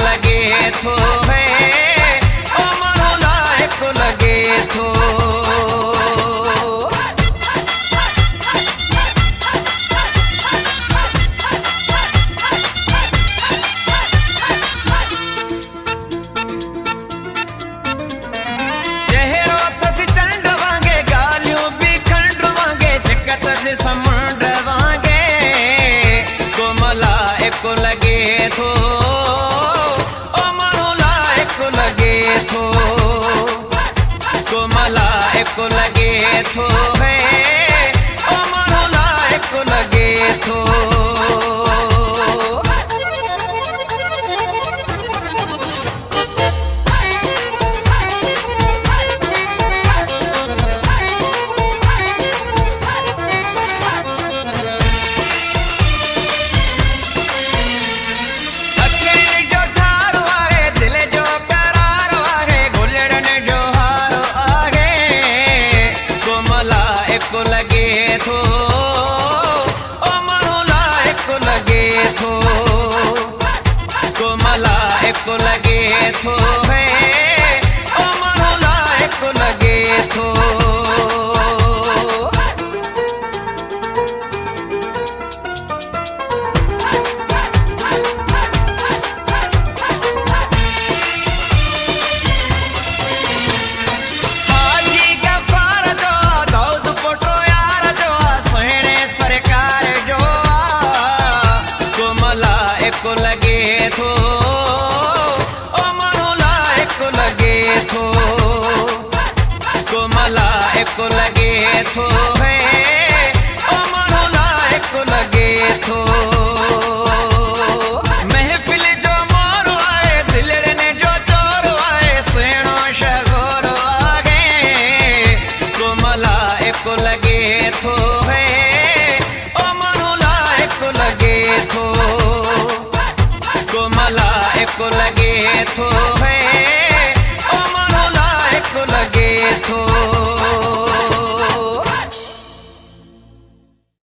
लगे थो है ओ मानो लायक लगे थो। समुंड वांगे कोमला एक लगे थो ओ मानो लायक लगे थो। कोमला एक लगे थो है ओ मानो लायक लगे थो। लगे थो ओ मानो लायक लगे थो। कोमला एक लगे थो है ओ मानो लायक लगे थो। लगे थो ओ मानो लायक लगे थो। कोमला एक लगे थो है ओ मानो लायक लगे थो। महफिल जो मोर आए दिलड़ ने जो चोर आए सेणो शगोर आगे कोमला एक लगे थो है ओ मानो लायक लगे थो। कोमला एक लगे थो।